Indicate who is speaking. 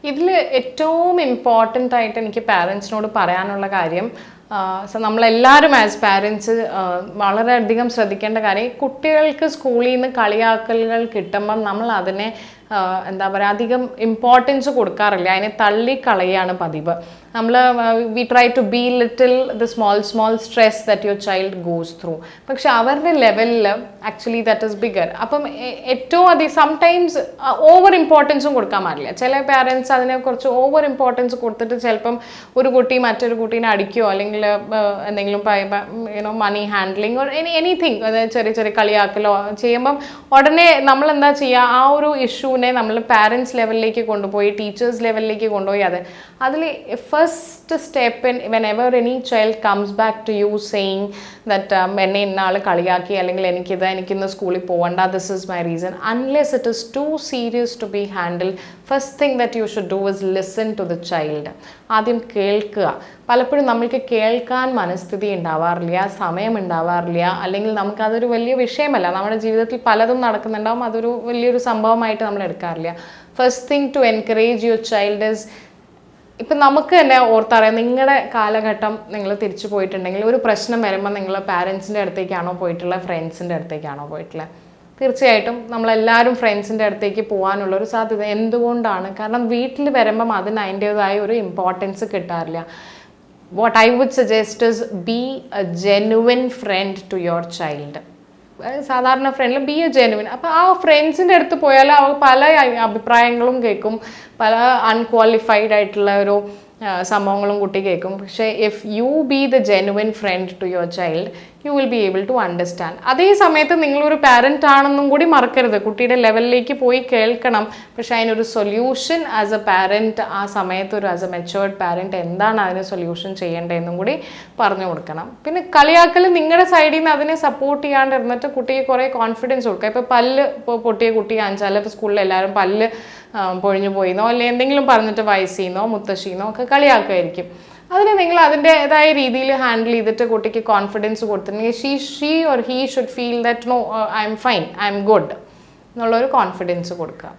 Speaker 1: ഇതിൽ ഏറ്റവും ഇമ്പോർട്ടൻ്റ് ആയിട്ട് എനിക്ക് പാരൻസിനോട് പറയാനുള്ള കാര്യം, നമ്മളെല്ലാവരും ആസ് പാരൻസ് വളരെയധികം ശ്രദ്ധിക്കേണ്ട കാര്യം, കുട്ടികൾക്ക് സ്കൂളിൽ നിന്ന് കളിയാക്കലുകൾ കിട്ടുമ്പം നമ്മൾ അതിനെ എന്താ പറയുക അധികം ഇമ്പോർട്ടൻസ് കൊടുക്കാറില്ല, അതിനെ തള്ളിക്കളയാണ് പതിവ്. നമ്മൾ we try to be little the small stress that your child goes through. പക്ഷെ അവരുടെ ലെവലിൽ ആക്ച്വലി ദാറ്റ് ഇസ് ബിഗർ. അപ്പം ഏറ്റവും അധികം സംടൈംസ് ഓവർ ഇമ്പോർട്ടൻസും കൊടുക്കാൻ പാടില്ല. ചില പാരൻസ് അതിനെ കുറച്ച് ഓവർ ഇമ്പോർട്ടൻസ് കൊടുത്തിട്ട് ചിലപ്പം ഒരു കുട്ടി മറ്റൊരു കുട്ടീനെ അടിക്കുകയോ അല്ലെങ്കിൽ എന്തെങ്കിലും മണി ഹാൻഡ്ലിങ് ഓർ എനിത്തിങ്, അതായത് ചെറിയ ചെറിയ കളിയാക്കലോ ചെയ്യുമ്പം ഉടനെ നമ്മൾ എന്താ ചെയ്യുക, ആ ഒരു ഇഷ്യൂവിനെ നമ്മൾ പാരൻസ് ലെവലിലേക്ക് കൊണ്ടുപോയി ടീച്ചേഴ്സ് ലെവലിലേക്ക് കൊണ്ടുപോയി അതിൽ first step in whenever any child comes back to you saying that എന്നെ ഇന്നാൾ കളിയാക്കി അല്ലെങ്കിൽ എനിക്കിന്ന് സ്കൂളിൽ പോകണ്ട, this is my reason, unless it is too serious to be handle, first thing that you should do is listen to the child. ആദ്യം കേൾക്കുക. പലപ്പോഴും നമ്മൾക്ക് കേൾക്കാൻ മനസ്ഥിതി ഉണ്ടാവാറില്ല, സമയം ഉണ്ടാവാറില്ല, അല്ലെങ്കിൽ നമുക്കതൊരു വലിയ വിഷയമല്ല, നമ്മുടെ ജീവിതത്തിൽ പലതും നടക്കുന്നുണ്ടാവും, അതൊരു വലിയൊരു സംഭവമായിട്ട് നമ്മൾ എടുക്കാറില്ല. First thing to encourage your child is, ഇപ്പം നമുക്ക് തന്നെ ഓർത്തറിയാം, നിങ്ങളുടെ കാലഘട്ടം നിങ്ങൾ തിരിച്ചു പോയിട്ടുണ്ടെങ്കിൽ ഒരു പ്രശ്നം വരുമ്പോൾ നിങ്ങൾ പാരൻസിൻ്റെ അടുത്തേക്കാണോ പോയിട്ടുള്ളത്, ഫ്രണ്ട്സിൻ്റെ അടുത്തേക്കാണോ പോയിട്ടുള്ളത്? തീർച്ചയായിട്ടും നമ്മളെല്ലാവരും ഫ്രണ്ട്സിൻ്റെ അടുത്തേക്ക് പോകാനുള്ളൊരു സാധ്യത. എന്തുകൊണ്ടാണ്? കാരണം വീട്ടിൽ വരുമ്പം അതിന് അതിൻ്റേതായ ഒരു ഇമ്പോർട്ടൻസ് കിട്ടാറില്ല. What I would suggest is be a genuine friend to your child. സാധാരണ ഫ്രണ്ടിൽ ബി എ ജെനുവിൻ. അപ്പോൾ ആ ഫ്രണ്ട്സിൻ്റെ അടുത്ത് പോയാൽ അവർ പല അഭിപ്രായങ്ങളും കേൾക്കും, പല അൺക്വാളിഫൈഡ് ആയിട്ടുള്ള ഒരു സംഭവങ്ങളും കുട്ടി കേൾക്കും. പക്ഷേ if you be the genuine friend to your child you will be able to understand. അതേ സമയത്ത് നിങ്ങളൊരു പാരൻ്റ് ആണെന്നും കൂടി മറക്കരുത്, കുട്ടിയുടെ ലെവലിലേക്ക് പോയി കേൾക്കണം. പക്ഷെ അതിനൊരു സൊല്യൂഷൻ ആസ് എ പാരൻറ്റ് ആ സമയത്ത് ആസ് എ മെച്ചുവേർഡ് പാരൻറ്റ് എന്താണ് അതിന് സൊല്യൂഷൻ ചെയ്യേണ്ടതെന്നും കൂടി പറഞ്ഞു കൊടുക്കണം. പിന്നെ കളിയാക്കൽ നിങ്ങളുടെ സൈഡിൽ നിന്ന് അതിനെ സപ്പോർട്ട് ചെയ്യാണ്ടിരുന്നിട്ട് കുട്ടിക്ക് കുറേ കോൺഫിഡൻസ് കൊടുക്കുക. ഇപ്പോൾ പല്ല് പൊട്ടിയ കുട്ടി കാണിച്ചാൽ ഇപ്പോൾ സ്കൂളിൽ എല്ലാവരും പല്ല് പൊഴിഞ്ഞു പോയിന്നോ അല്ലെങ്കിൽ എന്തെങ്കിലും പറഞ്ഞിട്ട് വയസ്സിന്നോ മുത്തശ്ശീന്നോ ഒക്കെ കളിയാക്കുമായിരിക്കും. അതിന് നിങ്ങൾ അതിൻ്റെതായ രീതിയിൽ ഹാൻഡിൽ ചെയ്തിട്ട് കുട്ടിക്ക് കോൺഫിഡൻസ് കൊടുത്തിട്ടുണ്ടെങ്കിൽ she or he should feel that no I'm fine, I'm good എന്നുള്ളൊരു കോൺഫിഡൻസ് കൊടുക്കുക.